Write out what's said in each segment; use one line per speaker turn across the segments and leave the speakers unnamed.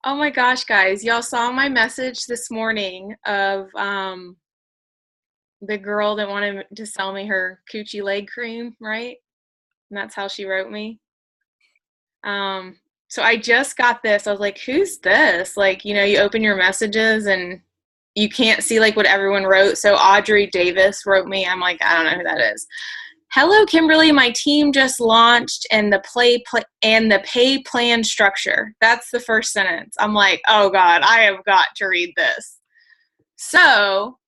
Oh my gosh, guys, y'all saw my message this morning of the girl that wanted to sell me her coochie leg cream, right? And that's how she wrote me. Um, so I just got this. I was like, who's this? Like, you open your messages and you can't see like what everyone wrote. So Audrey Davis wrote me. I'm like, I don't know who that is. Hello, Kimberly. My team just launched and the pay plan structure. That's the first sentence. I'm like, oh God, I have got to read this. So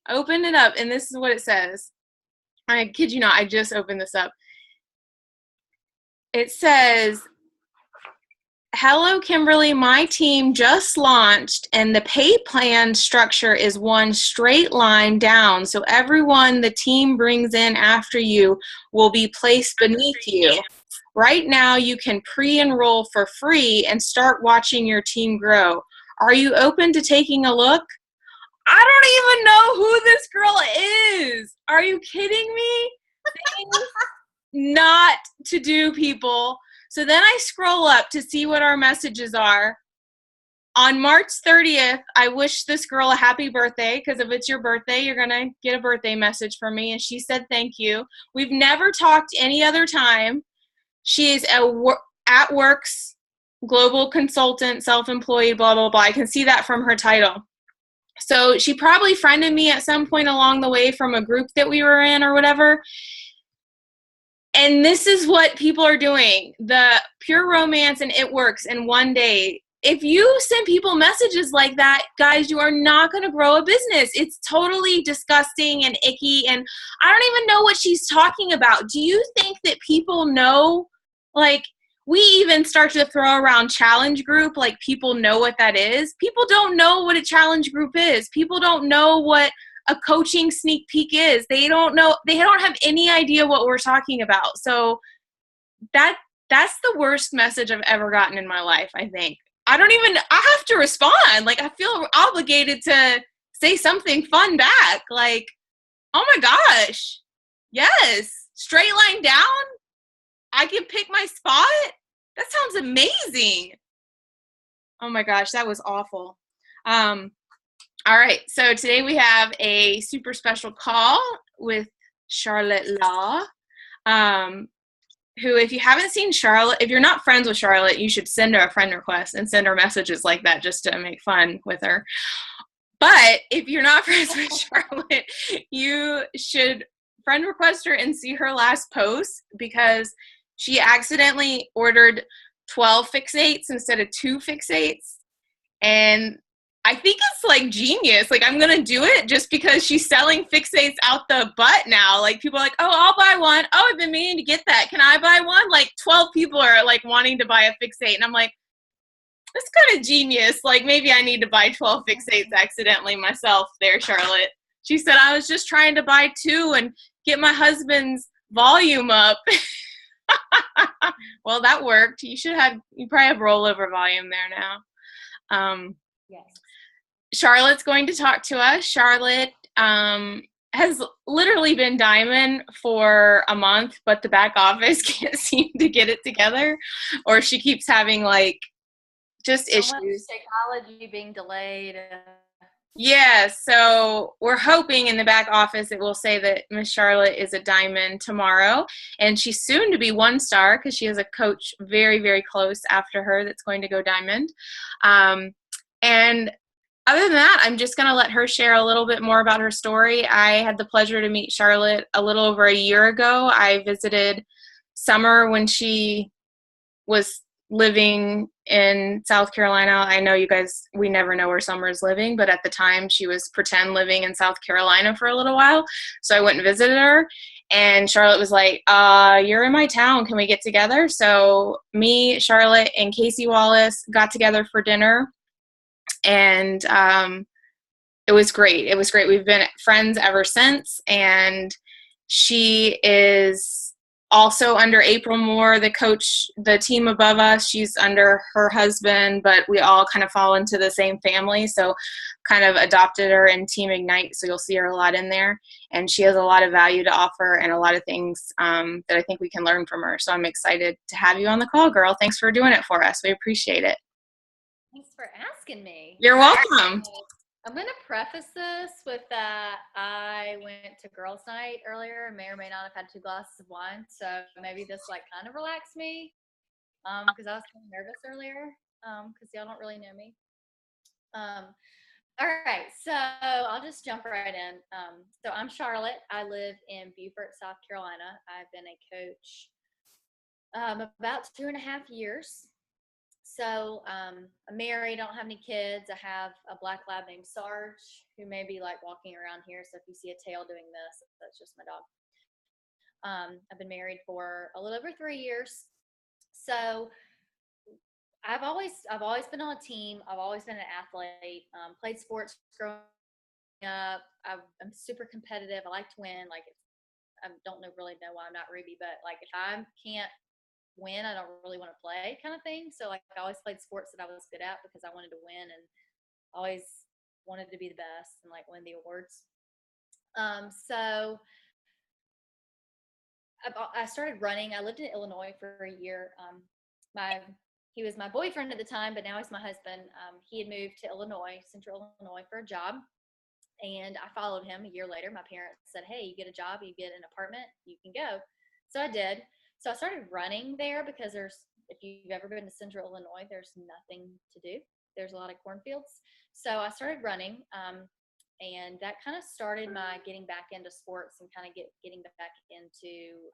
open it up, and this is what it says. I kid you not, I just opened this up. It says, hello, Kimberly. My team just launched, and the pay plan structure is one straight line down. So everyone the team brings in after you will be placed beneath you. Right now, you can pre-enroll for free and start watching your team grow. Are you open to taking a look? I don't even know who this girl is. Are you kidding me? Things not to do, people. So then I scroll up to see what our messages are. On March 30th, I wish this girl a happy birthday, because if it's your birthday, you're going to get a birthday message from me. And she said thank you. We've never talked any other time. She is at Works global consultant, self-employed, blah, blah, blah. I can see that from her title. So she probably friended me at some point along the way from a group that we were in or whatever. And this is what people are doing. The pure romance and it works in one day. If you send people messages like that, guys, you are not going to grow a business. It's totally disgusting and icky. And I don't even know what she's talking about. Do you think that people know? Like, we even start to throw around challenge group, like people know what that is. People don't know what a challenge group is. People don't know what a coaching sneak peek is. They don't know, they don't have any idea what we're talking about. So that's the worst message I've ever gotten in my life, I think. I have to respond. Like, I feel obligated to say something fun back. Like, oh my gosh. Yes. Straight line down. I can pick my spot. That sounds amazing. Oh my gosh, that was awful. All right, so today we have a super special call with Charlotte Law, who, if you haven't seen Charlotte, if you're not friends with Charlotte, you should send her a friend request and send her messages like that just to make fun with her. But if you're not friends with Charlotte, you should friend request her and see her last post, because she accidentally ordered 12 fixates instead of 2 fixates. And I think it's like genius. Like, I'm going to do it just because she's selling fixates out the butt now. Like, people are like, oh, I'll buy one. Oh, I've been meaning to get that. Can I buy one? Like, 12 people are like wanting to buy a fixate. And I'm like, that's kind of genius. Like, maybe I need to buy 12 fixates accidentally myself there, Charlotte. She said, I was just trying to buy 2 and get my husband's volume up. Well, that worked. You probably have rollover volume there now.
Yes.
Charlotte's going to talk to us. Charlotte has literally been diamond for a month, but the back office can't seem to get it together, or she keeps having like just
So much
issues.
technology being delayed.
Yeah, so we're hoping in the back office it will say that Miss Charlotte is a diamond tomorrow, and she's soon to be 1 star because she has a coach very, very close after her that's going to go diamond. And other than that, I'm just going to let her share a little bit more about her story. I had the pleasure to meet Charlotte a little over a year ago. I visited Summer when she was living in South Carolina. I know you guys, we never know where Summer is living, but at the time she was pretend living in South Carolina for a little while. So I went and visited her, and Charlotte was like, you're in my town. Can we get together? So me, Charlotte, and Casey Wallace got together for dinner, and it was great. It was great. We've been friends ever since, and she is also under April Moore, the coach, the team above us. She's under her husband, but we all kind of fall into the same family, so kind of adopted her in Team Ignite, so you'll see her a lot in there. And she has a lot of value to offer and a lot of things that I think we can learn from her. So I'm excited to have you on the call, girl. Thanks for doing it for us. We appreciate it.
Thanks for asking me.
You're welcome.
I'm going to preface this with that I went to girls' night earlier and may or may not have had 2 glasses of wine. So maybe this like kind of relaxed me because I was kind of nervous earlier because y'all don't really know me. All right, so I'll just jump right in. So I'm Charlotte. I live in Beaufort, South Carolina. I've been a coach about 2.5 years. So I'm married, I don't have any kids. I have a black lab named Sarge, who may be like walking around here. So if you see a tail doing this, that's just my dog. I've been married for a little over 3 years. So I've always been on a team. I've always been an athlete. Played sports growing up. I'm super competitive. I like to win. Like I don't really know why I'm not Ruby, but like if I can't win, I don't really want to play, kind of thing. So like I always played sports that I was good at because I wanted to win and always wanted to be the best and like win the awards. So I started running. I lived in Illinois for a year. He was my boyfriend at the time, but now he's my husband. He had moved to Illinois, Central Illinois, for a job, and I followed him a year later. My parents said, "Hey, you get a job, you get an apartment, you can go." So I did. So I started running there because if you've ever been to Central Illinois, there's nothing to do. There's a lot of cornfields. So I started running, and that kind of started my getting back into sports and kind of getting back into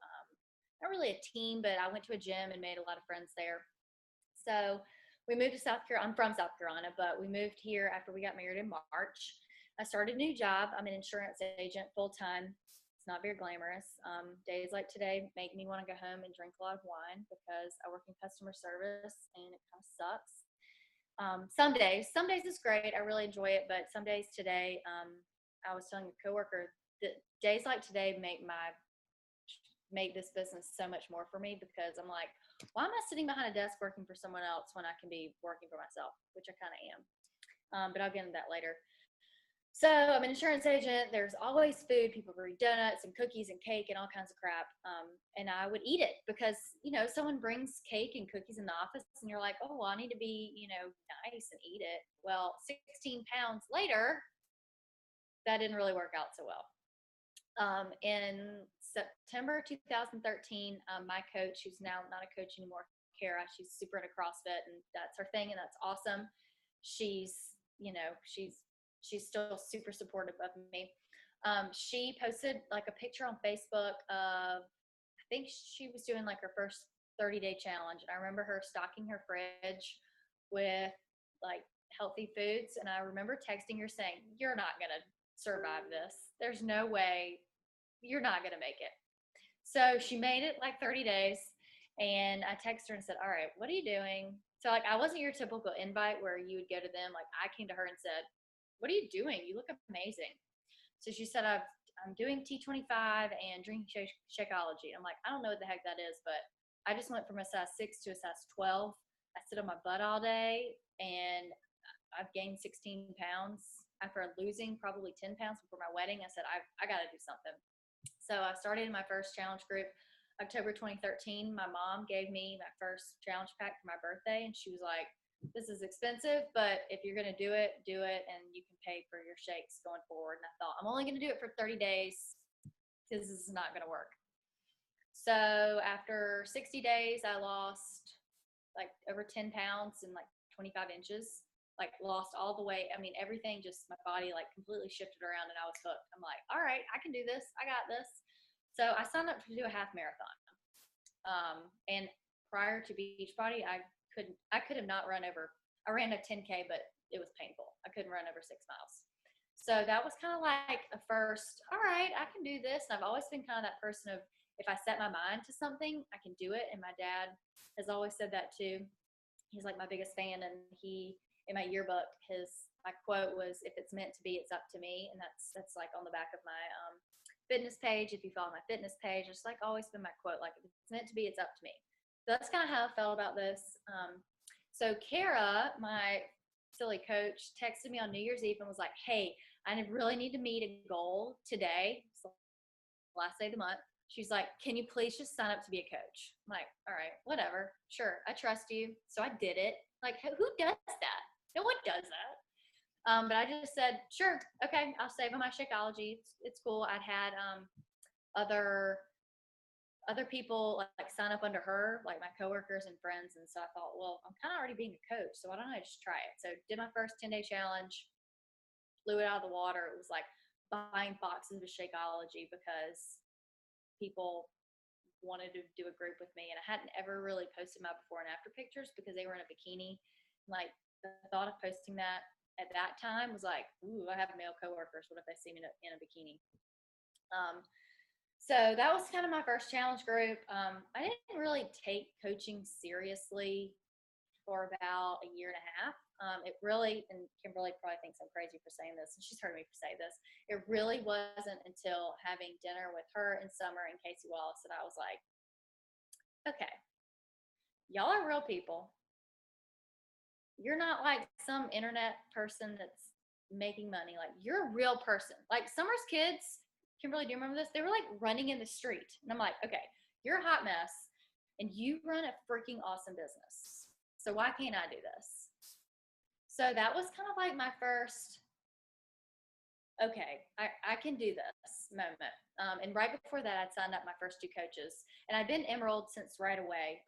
not really a team, but I went to a gym and made a lot of friends there. So we moved to South Carolina. I'm from South Carolina, but we moved here after we got married in March. I started a new job. I'm an insurance agent full time. It's not very glamorous. Days like today make me want to go home and drink a lot of wine because I work in customer service and it kind of sucks. Some days it's great. I really enjoy it, but some days today, I was telling a coworker that days like today make this business so much more for me because I'm like, why am I sitting behind a desk working for someone else when I can be working for myself, which I kind of am. But I'll get into that later. So I'm an insurance agent. There's always food. People bring donuts and cookies and cake and all kinds of crap. And I would eat it because, someone brings cake and cookies in the office and you're like, oh, well, I need to be, nice and eat it. Well, 16 pounds later, that didn't really work out so well. In September 2013, my coach, who's now not a coach anymore, Kara, she's super into CrossFit and that's her thing and that's awesome. She's still super supportive of me. She posted like a picture on Facebook of, I think she was doing like her first 30-day challenge. And I remember her stocking her fridge with like healthy foods. And I remember texting her saying, you're not going to survive this. There's no way you're not going to make it. So she made it like 30 days. And I texted her and said, all right, what are you doing? So like, I wasn't your typical invite where you would go to them. Like I came to her and said, what are you doing? You look amazing. So she said, I'm doing T25 and drinking Shakeology. I'm like, I don't know what the heck that is, but I just went from a size 6 to a size 12. I sit on my butt all day and I've gained 16 pounds after losing probably 10 pounds before my wedding. I said, I got to do something. So I started in my first challenge group October 2013. My mom gave me my first challenge pack for my birthday, and she was like, this is expensive, but if you're going to do it, and you can pay for your shakes going forward. And I thought, I'm only going to do it for 30 days because this is not going to work. So after 60 days, I lost like over 10 pounds and like 25 inches, like lost all the weight. I mean, everything, just my body like completely shifted around and I was hooked. I'm like, all right, I can do this. I got this. So I signed up to do a half marathon. And prior to Beachbody, I could have not run over. I ran a 10K, but it was painful. I couldn't run over 6 miles. So that was kind of like a first, all right, I can do this. And I've always been kind of that person of, if I set my mind to something, I can do it. And my dad has always said that too. He's like my biggest fan. And in my yearbook, my quote was, if it's meant to be, it's up to me. And that's like on the back of my fitness page. If you follow my fitness page, it's like always been my quote, like if it's meant to be, it's up to me. So that's kind of how I felt about this. So Kara, my silly coach, texted me on New Year's Eve and was like, hey, I really need to meet a goal today. It's the last day of the month. She's like, can you please just sign up to be a coach? I'm like, all right, whatever. Sure, I trust you. So I did it. Like, who does that? No one does that. But I just said, sure, okay, I'll save on my Shakeology. It's cool. I'd had other people like sign up under her, like my coworkers and friends, and so I thought, well, I'm kind of already being a coach, so why don't I just try it? So did my first 10-day challenge, blew it out of the water. It was like buying boxes of Shakeology because people wanted to do a group with me, and I hadn't ever really posted my before and after pictures because they were in a bikini. Like the thought of posting that at that time was like, ooh, I have male coworkers. What if they see me in a bikini? So that was kind of my first challenge group. I didn't really take coaching seriously for about a year and a half. It really, and Kimberly probably thinks I'm crazy for saying this, and she's heard me say this. It really wasn't until having dinner with her in summer and Casey Wallace that I was like, okay, y'all are real people. You're not like some internet person that's making money. Like you're a real person. Like Summer's kids, Kimberly, do you remember this? They were like running in the street. And I'm like, okay, you're a hot mess and you run a freaking awesome business. So why can't I do this? So that was kind of like my first, okay, I can do this moment. And right before that, I'd signed up my first 2 coaches. And I'd been Emerald since right away.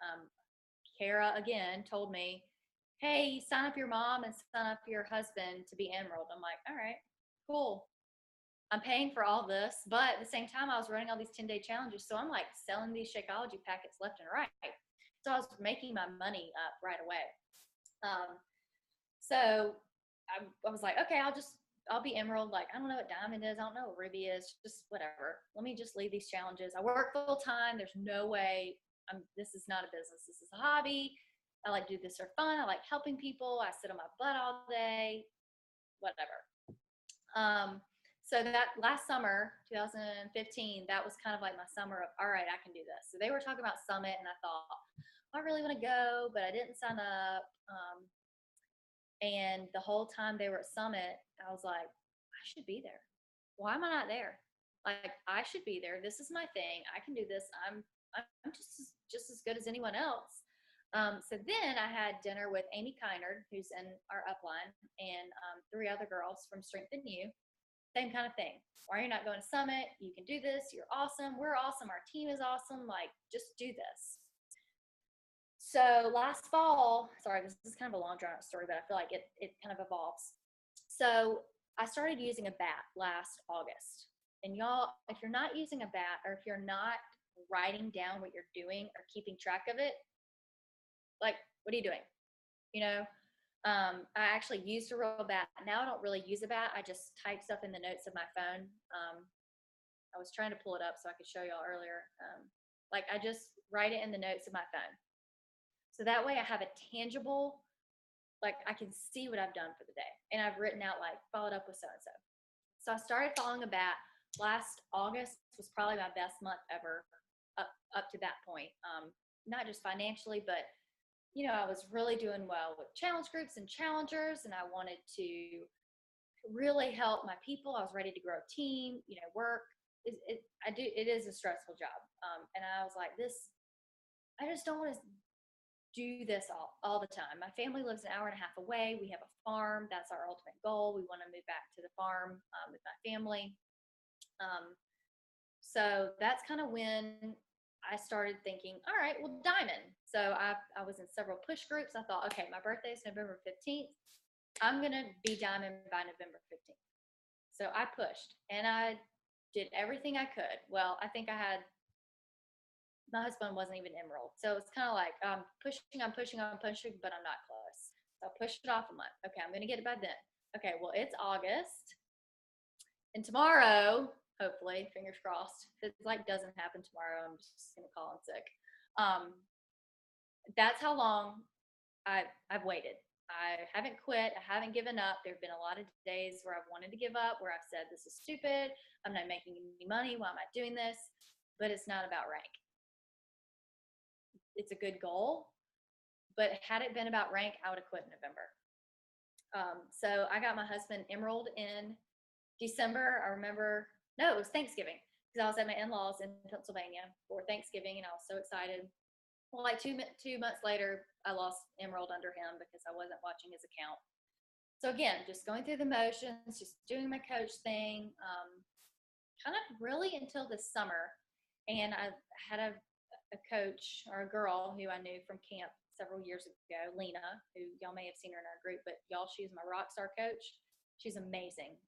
Kara, again, told me, hey, sign up your mom and sign up your husband to be Emerald. I'm like, all right, cool. I'm paying for all this, but at the same time, I was running all these 10-day challenges. So I'm like selling these Shakeology packets left and right. So I was making my money up right away. So I was like, okay, I'll be Emerald. Like, I don't know what Diamond is. I don't know what Ruby is. Just whatever. Let me just leave these challenges. I work full time. There's no way this is not a business. This is a hobby. I like to do this for fun. I like helping people. I sit on my butt all day, whatever. So that last summer, 2015, that was kind of like my summer of, all right, I can do this. So they were talking about Summit, and I thought, I really want to go, but I didn't sign up. And the whole time they were at Summit, I was like, I should be there. Why am I not there? Like, I should be there. This is my thing. I can do this. I'm just as good as anyone else. So then I had dinner with Amy Kynard, who's in our upline, and 3 other girls from Strengthen You. Same kind of thing. Why are you not going to Summit? You can do this. You're awesome. We're awesome. Our team is awesome. Like, just do this. So last fall, sorry, this is kind of a long drawn out story, but I feel like it kind of evolves. So I started using a bat last August. And y'all, if you're not using a bat or if you're not writing down what you're doing or keeping track of it, like, what are you doing? You know, I actually used a real bat. Now I don't really use a bat. I just type stuff in the notes of my phone. I was trying to pull it up so I could show y'all earlier. Like I just write it in the notes of my phone. So that way I have a tangible, like I can see what I've done for the day. And I've written out like, followed up with so-and-so. So I started following a bat. Last August was probably my best month ever up to that point. Not just financially, but you know, I was really doing well with challenge groups and challengers, and I wanted to really help my people. I was ready to grow a team, you know, work. It is a stressful job. And I was like, I just don't want to do this all the time. My family lives an hour and a half away. We have a farm. That's our ultimate goal. We want to move back to the farm with my family. So that's kind of when I started thinking, all right, well, Diamond. So I was in several push groups. I thought, okay, my birthday is November 15th. I'm going to be Diamond by November 15th. So I pushed and I did everything I could. Well, I think my husband wasn't even Emerald. So it's kind of like I'm pushing, but I'm not close. So I pushed it off a month. Okay, I'm going to get it by then. Okay, well, it's August. And tomorrow, hopefully, fingers crossed, if it like doesn't happen tomorrow, I'm just going to call in sick. That's how long I've waited. I haven't quit. I haven't given up. There have been a lot of days where I've wanted to give up, where I've said, this is stupid. I'm not making any money. Why am I doing this? But it's not about rank. It's a good goal, but had it been about rank, I would have quit in November. So I got my husband Emerald in December. I remember, no, it was Thanksgiving, because I was at my in-laws in Pennsylvania for Thanksgiving, and I was so excited. Well, like two months later, I lost Emerald under him because I wasn't watching his account. So again, just going through the motions, just doing my coach thing, kind of really until this summer. And I had a coach or a girl who I knew from camp several years ago, Lena, who y'all may have seen her in our group, but y'all, she's my rock star coach. She's amazing.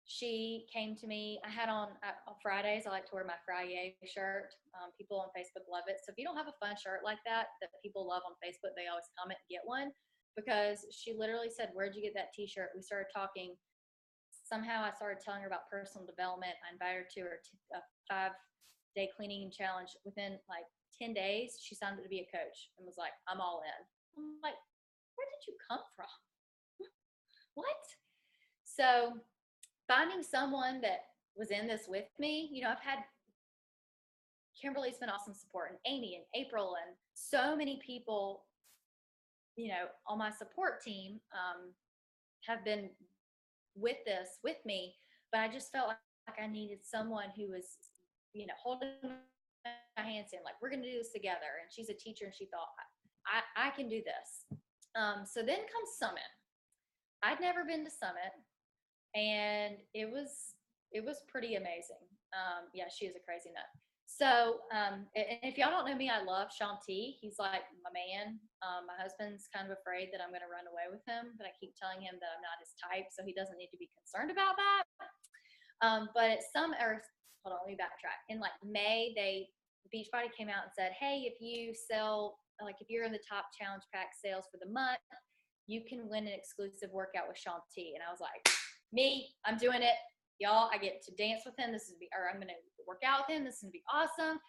She came to me. I had on Fridays, I like to wear my Friday shirt. People on Facebook love it. So if you don't have a fun shirt like that people love on Facebook, they always comment and get one, because she literally said, "Where'd you get that t-shirt?" We started talking. Somehow I started telling her about personal development. I invited her to a 5-day cleaning challenge. Within like 10 days, she signed up to be a coach and was like, "I'm all in." I'm like, where did you come from? What? So finding someone that was in this with me, I've had Kimberly's been awesome support, and Amy and April and so many people, on my support team have been with me, but I just felt like I needed someone who was, holding my hand saying like, we're going to do this together. And she's a teacher and she thought, I can do this. So then comes Summit. I'd never been to Summit, and it was pretty amazing. Yeah, she is a crazy nut. So, and if y'all don't know me, I love Shaun T. He's like my man. My husband's kind of afraid that I'm going to run away with him, but I keep telling him that I'm not his type, so he doesn't need to be concerned about that. But hold on, let me backtrack. In like May, Beachbody came out and said, "Hey, if you sell, like if you're in the top challenge pack sales for the month, you can win an exclusive workout with Shaun T." And I was like, me, I'm doing it. Y'all, I get to dance with him. I'm going to work out with him. This is going to be awesome.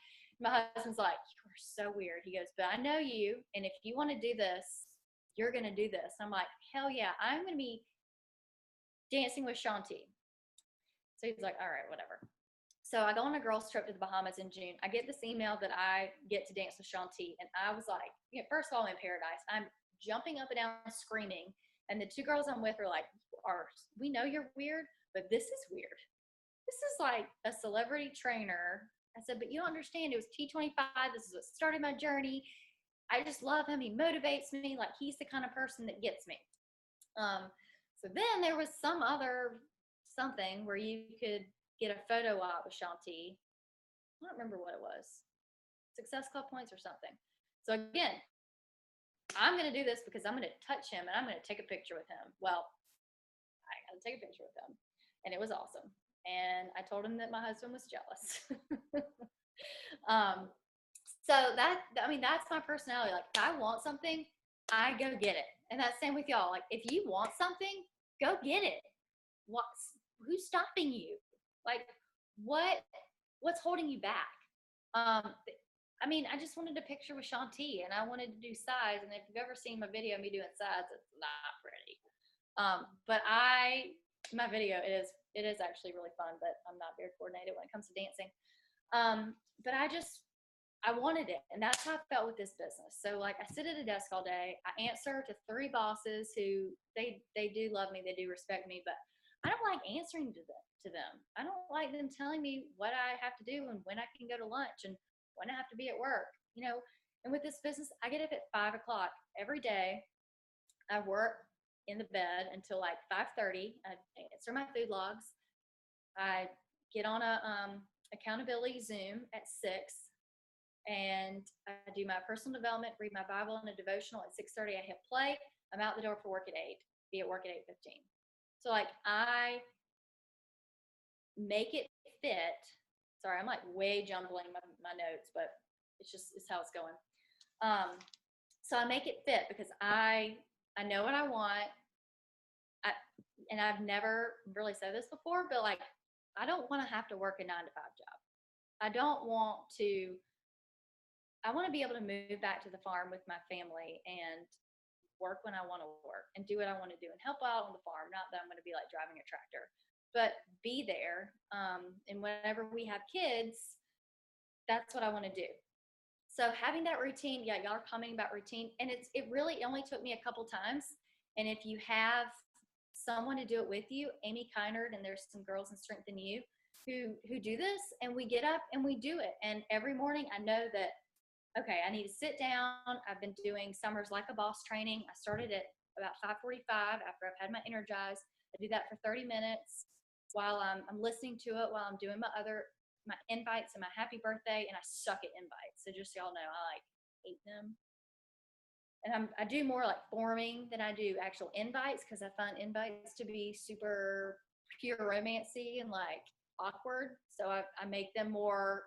My husband's like, "You are so weird." He goes, "But I know you. And if you want to do this, you're going to do this." I'm like, hell yeah, I'm going to be dancing with Shaun T. So he's like, all right, whatever. So I go on a girls trip to the Bahamas in June. I get this email that I get to dance with Shaun T. And I was like, first of all, I'm in paradise. I'm jumping up and down screaming. And the two girls I'm with are like, we know you're weird, but this is weird. This is like a celebrity trainer. I said, but you don't understand. It was T25. This is what started my journey. I just love him. He motivates me. Like, he's the kind of person that gets me. So then there was some other something where you could get a photo op with Shaun T. I don't remember what it was. Success Club points or something. So again, I'm going to do this because I'm going to touch him and I'm going to take a picture with him. Well, I got to take a picture with him, and it was awesome. And I told him that my husband was jealous. So that's my personality. Like, if I want something, I go get it. And that's the same with y'all. Like, if you want something, go get it. Who's stopping you? Like, what's holding you back? I just wanted a picture with Shaun T, and I wanted to do sides. And if you've ever seen my video of me doing sides, it's not pretty. But my video, it is actually really fun, but I'm not very coordinated when it comes to dancing. But I wanted it, and that's how I felt with this business. So like, I sit at a desk all day. I answer to 3 bosses who they do love me, they do respect me, but I don't like answering to them. I don't like them telling me what I have to do and when I can go to lunch and when I have to be at work. And with this business, I get up at 5 o'clock every day. I work in the bed until like 5:30. I answer my food logs. I get on a accountability Zoom at 6. And I do my personal development, read my Bible and a devotional at 6:30. I hit play. I'm out the door for work at 8. Be at work at 8:15. So like, I make it fit. Sorry, I'm like way jumbling my notes, but it's how it's going. So I make it fit because I know what I want. And I've never really said this before, but like, I don't want to have to work a 9-to-5 job. I want to be able to move back to the farm with my family and work when I want to work and do what I want to do and help out on the farm. Not that I'm going to be like driving a tractor, but be there. And whenever we have kids, that's what I want to do. So having that routine, yeah, y'all are commenting about routine, and it really only took me a couple times. And if you have someone to do it with you, Amy Kynard, and there's some girls in Strengthen You who do this, and we get up and we do it. And every morning I know that, okay, I need to sit down. I've been doing Summers Like a Boss training. I started it about 5:45 after I've had my Energize. I do that for 30 minutes while I'm listening to it, while I'm doing my invites and my happy birthday, and I suck at invites. So just so y'all know, I like hate them. And I do more like forming than I do actual invites, because I find invites to be super pure romancy and like awkward. So I make them more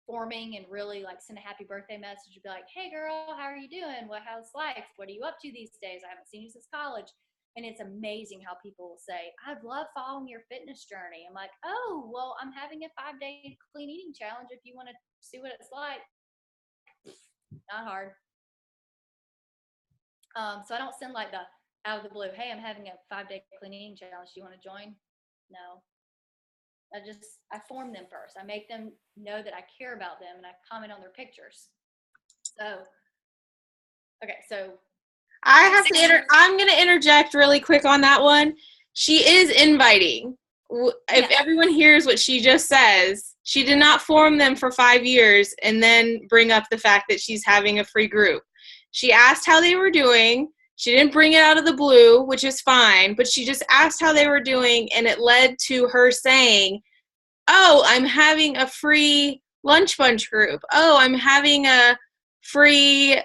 forming, and really like send a happy birthday message and be like, hey girl, how are you doing? How's life? What are you up to these days? I haven't seen you since college. And it's amazing how people will say, I've loved following your fitness journey. I'm like, oh, well, I'm having a 5-day clean eating challenge. If you want to see what it's like, not hard. So I don't send like the out of the blue, hey, I'm having a 5-day clean eating challenge. Do you want to join? No. I form them first. I make them know that I care about them, and I comment on their pictures. So, okay, so
I'm going to interject really quick on that one. She is inviting. If everyone hears what she just says, she did not form them for 5 years and then bring up the fact that she's having a free group. She asked how they were doing. She didn't bring it out of the blue, which is fine, but she just asked how they were doing, and it led to her saying, oh, I'm having a free lunch bunch group. Oh, I'm having a free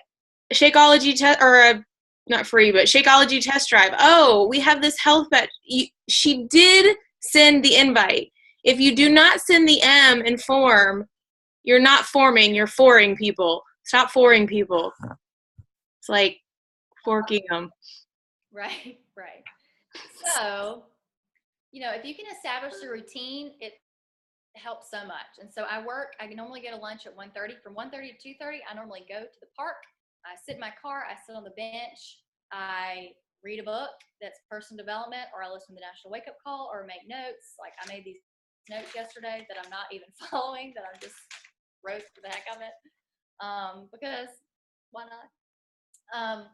Shakeology test, or not free, but Shakeology test drive. Oh, we have this health bet. She did send the invite. If you do not send the M and form, you're not forming, you're foring people. Stop foring people. It's like forking them.
Right. So, if you can establish a routine, it helps so much. And so I normally go to lunch at 1:30. From 1:30 to 2:30, I normally go to the park. I sit in my car, I sit on the bench, I read a book that's personal development, or I listen to the National Wake Up Call, or make notes. Like I made these notes yesterday that I'm not even following, that I just wrote for the heck of it. Because why not?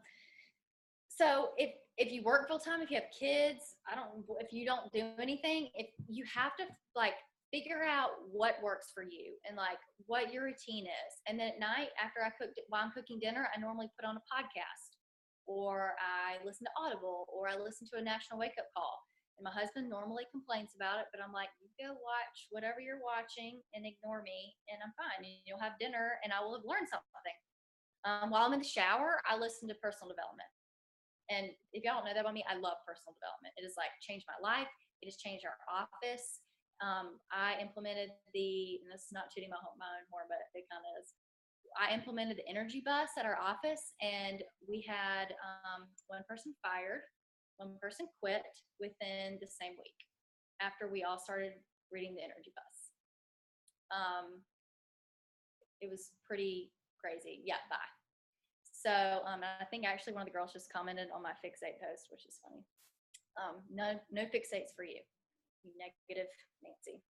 So if you work full time, if you have kids, if you don't do anything, if you have to like figure out what works for you and like what your routine is. And then at night after while I'm cooking dinner, I normally put on a podcast, or I listen to Audible, or I listen to a National Wake Up Call. And my husband normally complains about it, but I'm like, you go watch whatever you're watching and ignore me, and I'm fine. And you'll have dinner and I will have learned something. While I'm in the shower, I listen to personal development. And if y'all don't know that about me, I love personal development. It has like changed my life. It has changed our office. I implemented and this is not tooting my own horn, but it kind of is. I implemented the energy bus at our office, and we had one person fired, one person quit within the same week after we all started reading the energy bus. It was pretty crazy. Yeah, bye. So I think actually one of the girls just commented on my Fixate post, which is funny. No Fixates for you, you negative Nancy.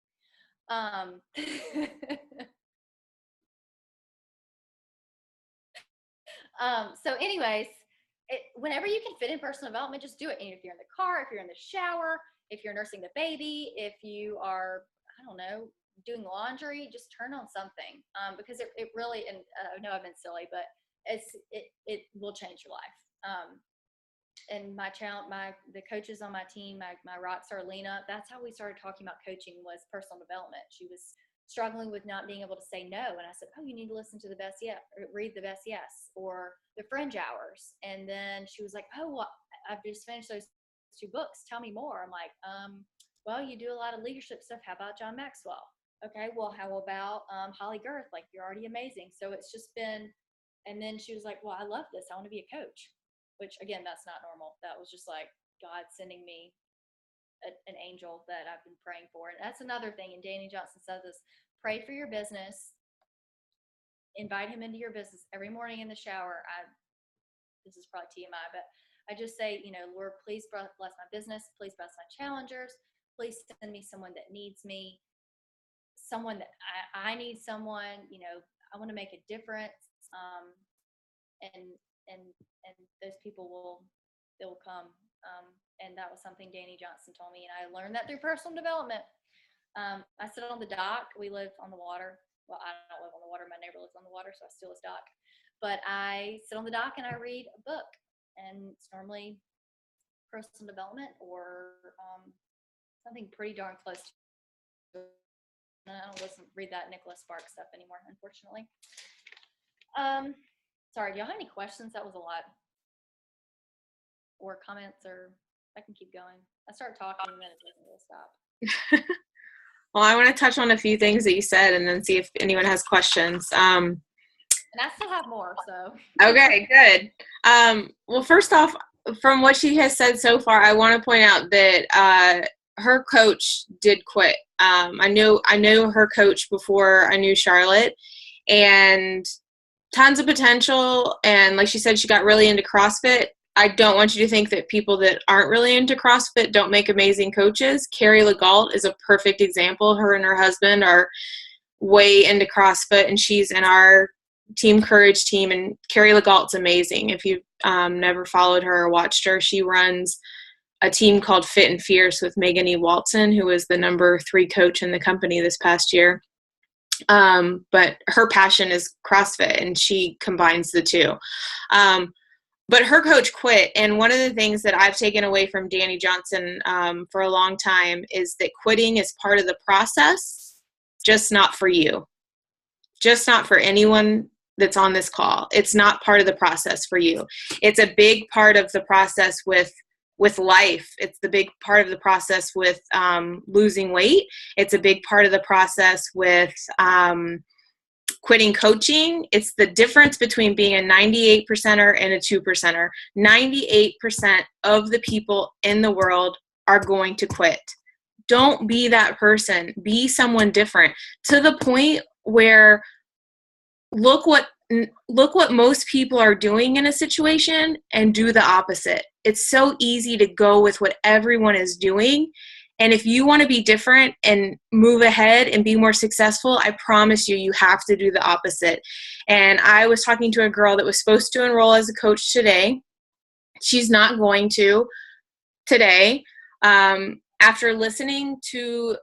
So anyways, whenever you can fit in personal development, just do it. And if you're in the car, if you're in the shower, if you're nursing the baby, if you are, I don't know, doing laundry, just turn on something, because it really, and I know I've been silly, but it will change your life. And the coaches on my team, my rock star Lena, that's how we started talking about coaching, was personal development. She was struggling with not being able to say no, and I said, oh, you need to listen to read The Best Yes, or the Fringe Hours. And then she was like, oh, well, I've just finished those 2 books, tell me more. I'm like, well, you do a lot of leadership stuff, how about John Maxwell? Okay, well, how about Holly Girth? Like, you're already amazing. So it's just been. And then she was like, well, I love this, I want to be a coach. Which, again, that's not normal. That was just like God sending me an angel that I've been praying for. And that's another thing. And Danny Johnson says this: pray for your business, invite him into your business every morning in the shower. This is probably TMI, but I just say, Lord, please bless my business. Please bless my challengers. Please send me someone that needs me, someone that I need someone, I want to make a difference. And those people they'll come. And that was something Danny Johnson told me, and I learned that through personal development. I sit on the dock. We live on the water. Well, I don't live on the water. My neighbor lives on the water, so I steal his dock. But I sit on the dock and I read a book. and it's normally personal development or something pretty darn close to it. I don't read that Nicholas Sparks stuff anymore, unfortunately. Sorry, do y'all have any questions? That was a lot. Or comments, or I can keep going. I start talking and then it doesn't really stop.
Well, I want to touch on a few things that you said and then see if anyone has questions.
And I still have more, so.
Okay, good. Well, first off, from what she has said so far, I want to point out that her coach did quit. I knew her coach before I knew Charlotte, and tons of potential. And like she said, she got really into CrossFit. I don't want you to think that people that aren't really into CrossFit don't make amazing coaches. Carrie Legault is a perfect example. Her and her husband are way into CrossFit, and she's in our Team Courage team. And Carrie Legault's amazing. If you've never followed her or watched her, she runs a team called Fit and Fierce with Megan E. Walton, who was the number 3 coach in the company this past year. But her passion is CrossFit, and she combines the two. But her coach quit, and one of the things that I've taken away from Danny Johnson for a long time is that quitting is part of the process, just not for you. Just not for anyone that's on this call. It's not part of the process for you. It's a big part of the process with life. It's the big part of the process with losing weight. It's a big part of the process with quitting coaching. It's the difference between being a 98%er and a 2%er. 98% of the people in the world are going to quit. Don't be that person. Be someone different, to the point where look what most people are doing in a situation and do the opposite. It's so easy to go with what everyone is doing. And if you want to be different and move ahead and be more successful, I promise you, you have to do the opposite. And I was talking to a girl that was supposed to enroll as a coach today. She's not going to today. After listening to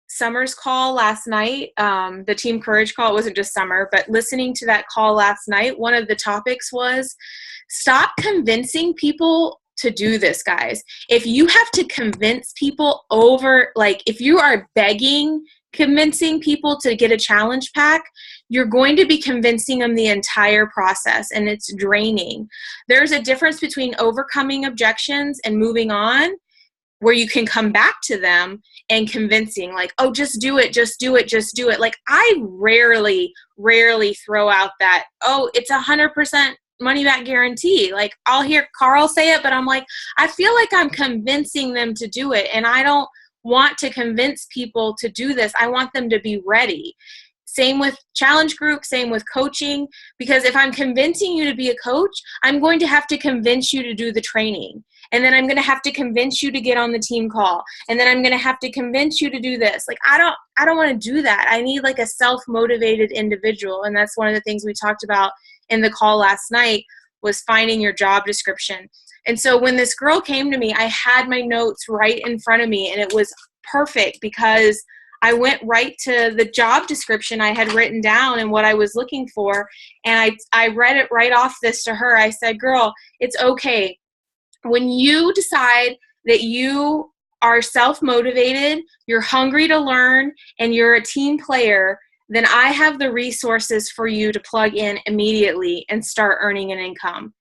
Summer's call last night, the Team Courage call, it wasn't just Summer, but listening to that call last night, one of the topics was stop convincing people to do this, guys. If you have to convince people if you are convincing people to get a challenge pack, you're going to be convincing them the entire process, and it's draining. There's a difference between overcoming objections and moving on, where you can come back to them, and convincing, like, oh, just do it, just do it, just do it. Like, I rarely throw out that, oh, it's 100% money back guarantee. Like, I'll hear Carl say it, but I'm like, I feel like I'm convincing them to do it, and I don't want to convince people to do this. I want them to be ready. Same with challenge group, same with coaching, because if I'm convincing you to be a coach, I'm going to have to convince you to do the training. And then I'm going to have to convince you to get on the team call. And then I'm going to have to convince you to do this. Like, I don't want to do that. I need like a self-motivated individual. And that's one of the things we talked about in the call last night, was finding your job description. And so when this girl came to me, I had my notes right in front of me, and it was perfect because I went right to the job description I had written down and what I was looking for. And I read it right off this to her. I said, girl, it's okay. When you decide that you are self-motivated, you're hungry to learn, and you're a team player, then I have the resources for you to plug in immediately and start earning an income.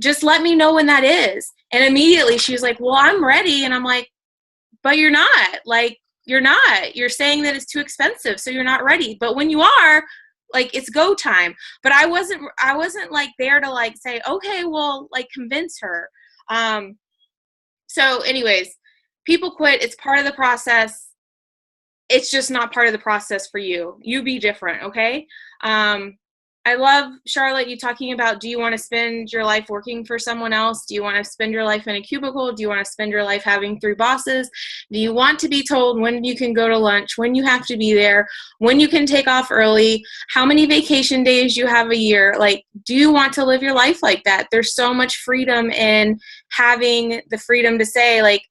Just let me know when that is. And immediately she was like, well, I'm ready. And I'm like, but you're not. Like, you're not. You're saying that it's too expensive, so you're not ready. But when you are, like, it's go time. But I wasn't like there to like say, okay, well, like, convince her. So anyways, people quit. It's part of the process. It's just not part of the process for you. You be different. Okay. I love, Charlotte, you talking about, do you want to spend your life working for someone else? Do you want to spend your life in a cubicle? Do you want to spend your life having 3 bosses? Do you want to be told when you can go to lunch, when you have to be there, when you can take off early, how many vacation days you have a year? Like, do you want to live your life like that? There's so much freedom in having the freedom to say, like,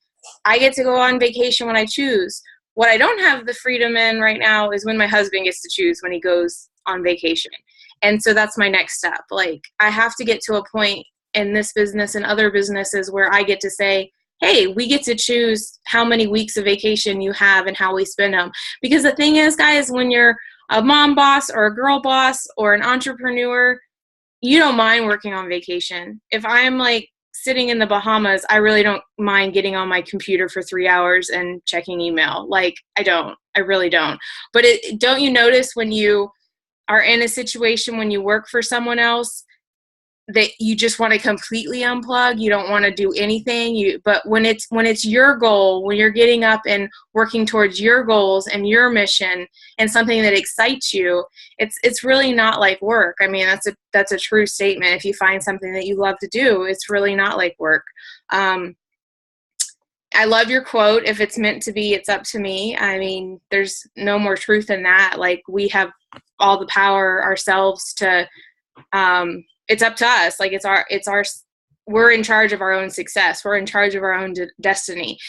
I get to go on vacation when I choose. What I don't have the freedom in right now is when my husband gets to choose when he goes on vacation. And so that's my next step. Like, I have to get to a point in this business and other businesses where I get to say, hey, we get to choose how many weeks of vacation you have and how we spend them. Because the thing is, guys, when you're a mom boss or a girl boss or an entrepreneur, you don't mind working on vacation. If I'm like sitting in the Bahamas, I really don't mind getting on my computer for 3 hours and checking email. Like, I really don't. But don't you notice when you are in a situation when you work for someone else that you just want to completely unplug? You don't want to do anything. But when it's your goal, when you're getting up and working towards your goals and your mission and something that excites you, it's really not like work. I mean, that's a true statement. If you find something that you love to do, it's really not like work. I love your quote. If it's meant to be, it's up to me. I mean, there's no more truth than that. Like, we have all the power ourselves to, it's up to us. Like, we're in charge of our own success. We're in charge of our own destiny.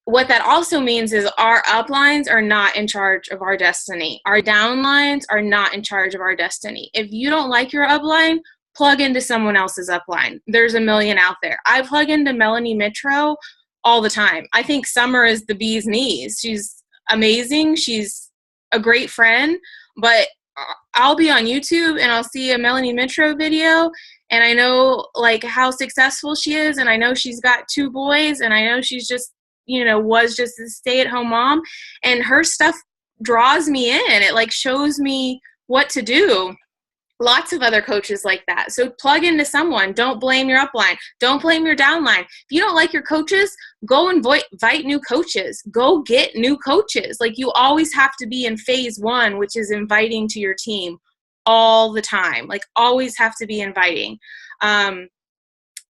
What that also means is our uplines are not in charge of our destiny. Our downlines are not in charge of our destiny. If you don't like your upline, plug into someone else's upline. There's a million out there. I plug into Melanie Mitro all the time. I think Summer is the bee's knees. She's amazing. She's a great friend, but I'll be on YouTube and I'll see a Melanie Mitro video and I know like how successful she is, and I know she's got 2 boys, and I know she's just, was just a stay-at-home mom, and her stuff draws me in. It like shows me what to do. Lots of other coaches like that. So plug into someone. Don't blame your upline. Don't blame your downline. If you don't like your coaches, go invite new coaches. Go get new coaches. Like, you always have to be in phase 1, which is inviting to your team all the time. Like, always have to be inviting.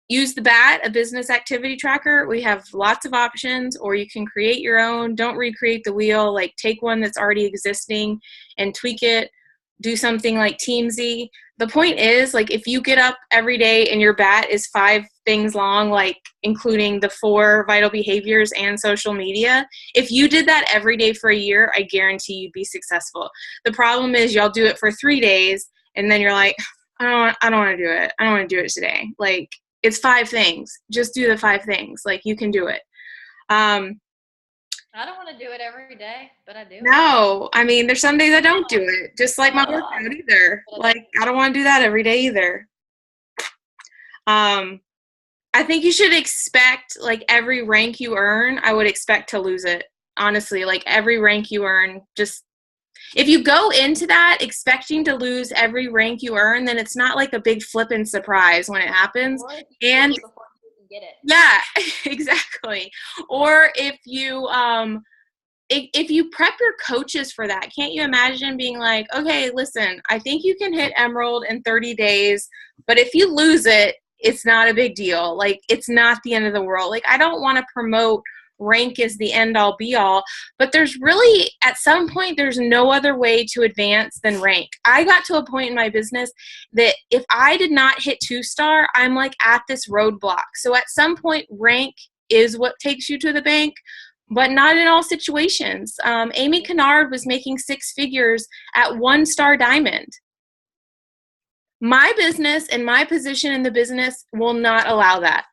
Use the BAT, a business activity tracker. We have lots of options, or you can create your own. Don't recreate the wheel. Like, take one that's already existing and tweak it. Do something like Teamsy. The point is, like, if you get up every day and your BAT is 5 things long, like including the 4 vital behaviors and social media, if you did that every day for a year, I guarantee you'd be successful. The problem is y'all do it for 3 days and then you're like, I don't want to do it. I don't want to do it today. Like, it's 5 things. Just do the 5 things. Like, you can do it.
I don't want to do it every day, but I do.
No, I mean, there's some days I don't do it, just like my workout either. Like, I don't want to do that every day either. I think you should expect, like, every rank you earn, I would expect to lose it. Honestly, like, every rank you earn, just, if you go into that expecting to lose every rank you earn, then it's not like a big flippin' surprise when it happens. And
get it.
Yeah, exactly. Or if you prep your coaches for that, can't you imagine being like, okay, listen, I think you can hit Emerald in 30 days, but if you lose it, it's not a big deal. Like, it's not the end of the world. Like, I don't want to promote rank as the end all be all, but there's really, at some point, there's no other way to advance than rank. I got to a point in my business that if I did not hit 2-star, I'm like at this roadblock. So at some point, rank is what takes you to the bank, but not in all situations. Amy Kennard was making 6 figures at 1-star diamond. My business and my position in the business will not allow that.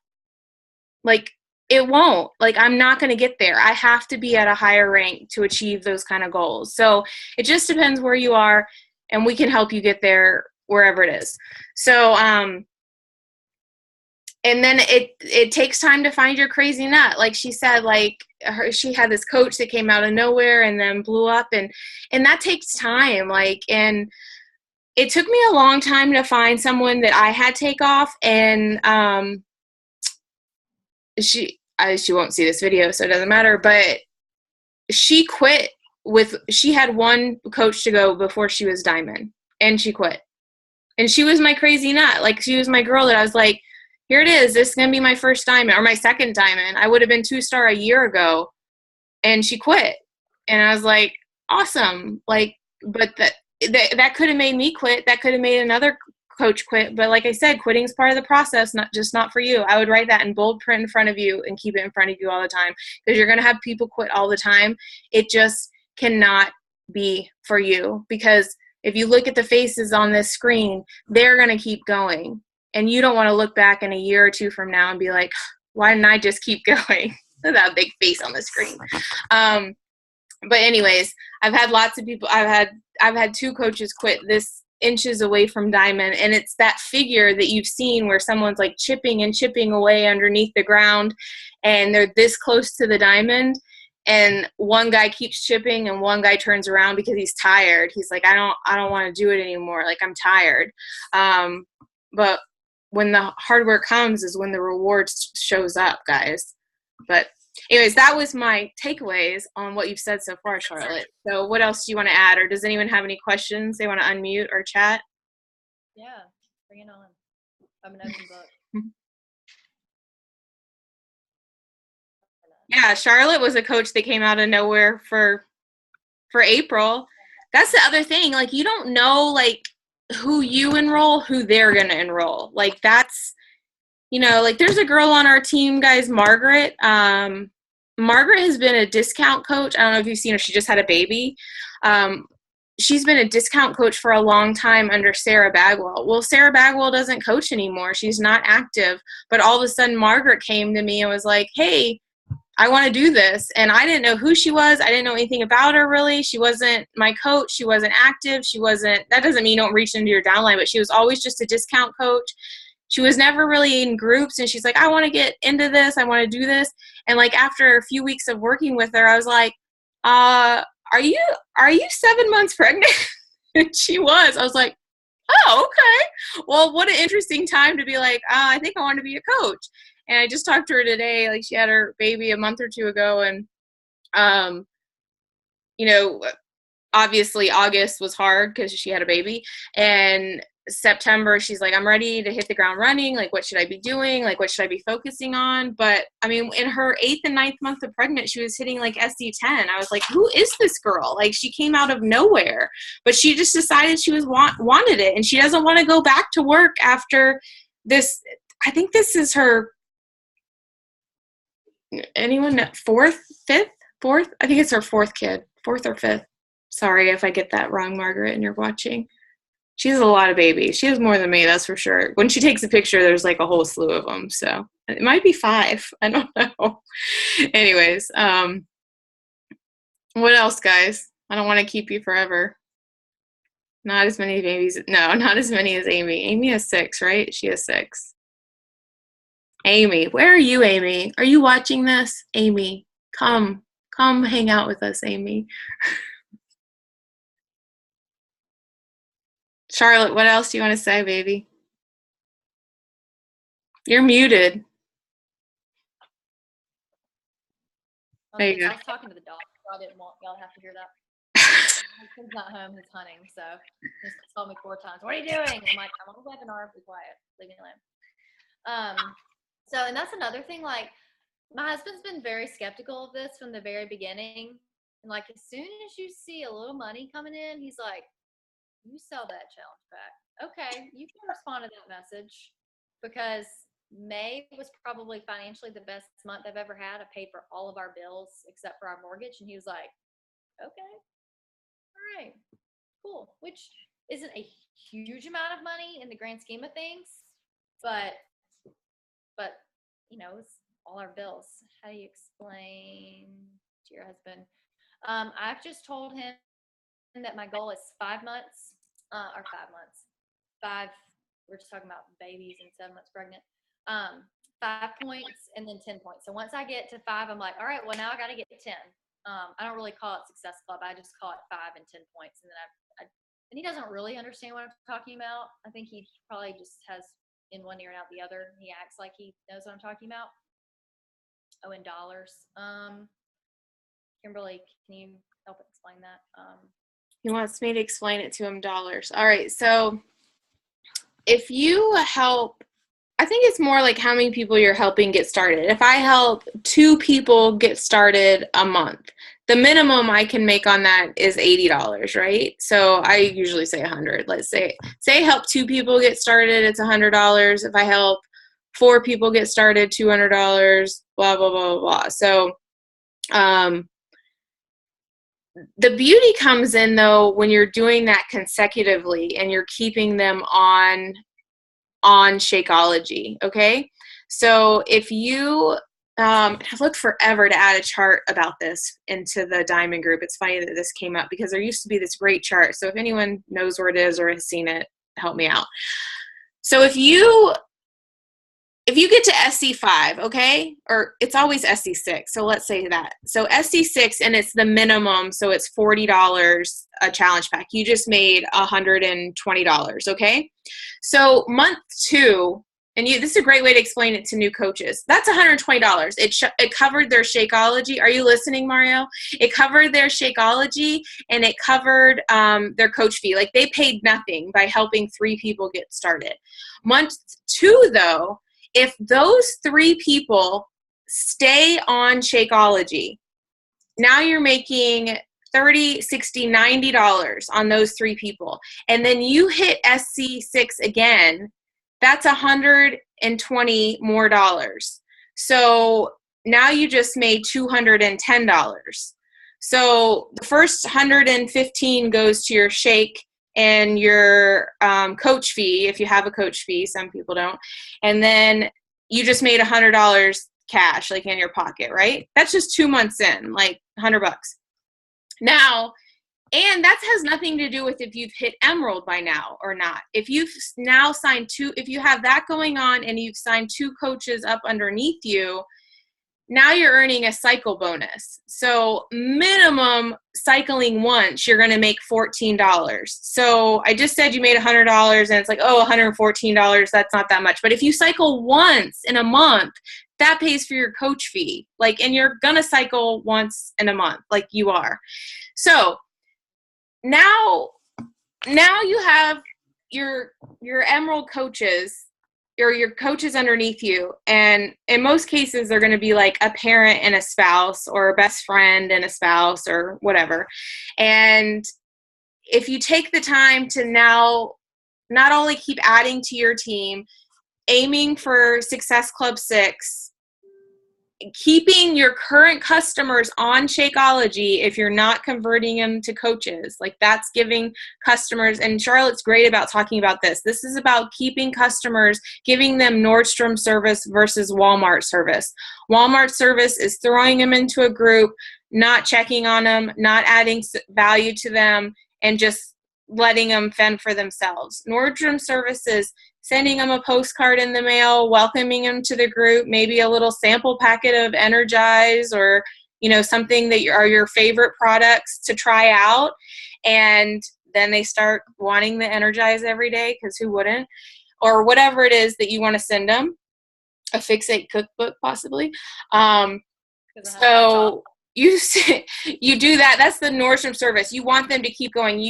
Like, it won't. Like, I'm not going to get there. I have to be at a higher rank to achieve those kind of goals. So it just depends where you are, and we can help you get there wherever it is. So, and then it takes time to find your crazy nut. Like she said, like she had this coach that came out of nowhere and then blew up, and that takes time. Like, and it took me a long time to find someone that I had take off, and she won't see this video, so it doesn't matter, but she quit she had one coach to go before she was diamond, and she quit. And she was my crazy nut. Like, she was my girl that I was like, here it is. This is going to be my first diamond, or my second diamond. I would have been 2-star a year ago, and she quit. And I was like, awesome. Like, but that could have made me quit. That could have made another coach quit. But like I said, quitting is part of the process, not for you. I would write that in bold print in front of you and keep it in front of you all the time, because you're going to have people quit all the time. It just cannot be for you, because if you look at the faces on this screen, they're going to keep going. and you don't want to look back in a year or two from now and be like, why didn't I just keep going? Look at that big face on the screen. But anyways, I've had lots of people. I've had 2 coaches quit this inches away from diamond, and it's that figure that you've seen where someone's like chipping and chipping away underneath the ground, and they're this close to the diamond, and one guy keeps chipping and one guy turns around because he's tired. He's like, I don't want to do it anymore. Like, I'm tired. But when the hard work comes is when the reward shows up, guys. But anyways, that was my takeaways on what you've said so far, Charlotte. So what else do you want to add, or does anyone have any questions they want to unmute or chat?
Yeah, bring it on. I'm an open book.
Yeah, Charlotte was a coach that came out of nowhere for April. That's the other thing. Like, you don't know, like, who you enroll, who they're going to enroll. Like, that's, you know, like, there's a girl on our team, guys, Margaret. Margaret has been a discount coach. I don't know if you've seen her. She just had a baby. She's been a discount coach for a long time under Sarah Bagwell. Well, Sarah Bagwell doesn't coach anymore. She's not active. But all of a sudden, Margaret came to me and was like, hey, I want to do this. And I didn't know who she was. I didn't know anything about her, really. She wasn't my coach. She wasn't active. That doesn't mean you don't reach into your downline, but she was always just a discount coach. She was never really in groups, and she's like, I want to get into this. I want to do this. And like, after a few weeks of working with her, I was like, are you 7 months pregnant? And she was. I was like, oh, okay. Well, what an interesting time to be like, I think I want to be a coach. And I just talked to her today. Like, she had her baby a month or 2 ago, and you know, obviously August was hard because she had a baby, and September she's like, I'm ready to hit the ground running. Like, what should I be doing? Like, what should I be focusing on? But I mean, in her 8th and 9th month of pregnant, she was hitting like SC10. I was like, who is this girl? Like, she came out of nowhere, but she just decided she wanted it, and she doesn't want to go back to work after this. I think this is her, anyone, 4th, 5th, 4th? I think it's her 4th kid, 4th or 5th. Sorry if I get that wrong, Margaret, and you're watching. She has a lot of babies. She has more than me, that's for sure. When she takes a picture, there's like a whole slew of them. So it might be 5. I don't know. Anyways, what else, guys? I don't want to keep you forever. Not as many babies. No, not as many as Amy. Amy has 6, right? She has 6. Amy, where are you, Amy? Are you watching this? Amy, come hang out with us, Amy. Charlotte, what else do you want to say, baby? You're muted. There you go.
I was talking to the dog, so I didn't want y'all to have to hear that. He's not home, he's hunting, so he's told me 4 times, what are you doing? I'm like, I'm on a webinar, be quiet, leave me alone. So, and that's another thing, like, my husband's been very skeptical of this from the very beginning. And like, as soon as you see a little money coming in, he's like, you sell that challenge back. Okay, you can respond to that message, because May was probably financially the best month I've ever had. I paid for all of our bills except for our mortgage. And he was like, okay, all right, cool. Which isn't a huge amount of money in the grand scheme of things, but you know, it's all our bills. How do you explain to your husband? I've just told him that my goal is 5 months, or 5 months. 5, we're just talking about babies and 7 months pregnant. 5 points and then 10 points. So once I get to 5, I'm like, all right, well, now I got to get 10. I don't really call it Success Club. I just call it 5 and 10 points. And then and he doesn't really understand what I'm talking about. I think he probably just has in one ear and out the other. He acts like he knows what I'm talking about. Oh, in dollars. Kimberly, can you help explain that?
He wants me to explain it to him, dollars. All right, so if you help, I think it's more like how many people you're helping get started. If I help 2 people get started a month, the minimum I can make on that is $80, right? So I usually say 100. Let's say help 2 people get started, it's $100. If I help 4 people get started, $200, blah, blah, blah, blah, blah. So the beauty comes in, though, when you're doing that consecutively and you're keeping them on on Shakeology, okay? So if you, I've looked forever to add a chart about this into the Diamond group. It's funny that this came up because there used to be this great chart. So if anyone knows where it is or has seen it, help me out. So if you get to SC5, okay, or it's always SC6, so let's say that. So SC6, and it's the minimum, so it's $40 a challenge pack. You just made $120, okay? So month 2, and this is a great way to explain it to new coaches. That's $120. It covered their Shakeology. Are you listening, Mario? It covered their Shakeology, and it covered their coach fee. Like, they paid nothing by helping 3 people get started. Month 2, though, if those 3 people stay on Shakeology, now you're making $30, $60, $90 on those 3 people. And then you hit SC6 again, that's $120 more dollars. So now you just made $210. So the first $115 goes to your shake and your coach fee, if you have a coach fee. Some people don't. And then you just made $100 cash, like, in your pocket, right? That's just 2 months in, like $100. Now, and that has nothing to do with if you've hit Emerald by now or not. If you've now signed 2, if you have that going on and you've signed 2 coaches up underneath you, now you're earning a cycle bonus. So minimum cycling once, you're going to make $14. So I just said you made $100 and it's like, oh, $114. That's not that much. But if you cycle once in a month, that pays for your coach fee. Like, and you're going to cycle once in a month, like you are. So now you have your Emerald coaches, or your coaches underneath you, and in most cases they're going to be like a parent and a spouse, or a best friend and a spouse, or whatever. And if you take the time to now not only keep adding to your team, aiming for Success Club 6, keeping your current customers on Shakeology, if you're not converting them to coaches, like, that's giving customers, and Charlotte's great about talking about this. This is about keeping customers, giving them Nordstrom service versus Walmart service. Walmart service is throwing them into a group, not checking on them, not adding value to them, and just letting them fend for themselves. Nordstrom service is sending them a postcard in the mail, welcoming them to the group, maybe a little sample packet of Energize, or, you know, something that are your favorite products to try out. And then they start wanting the Energize every day, because who wouldn't? Or whatever it is that you want to send them, a Fix8 cookbook possibly. So you do that. That's the Nordstrom service. You want them to keep going.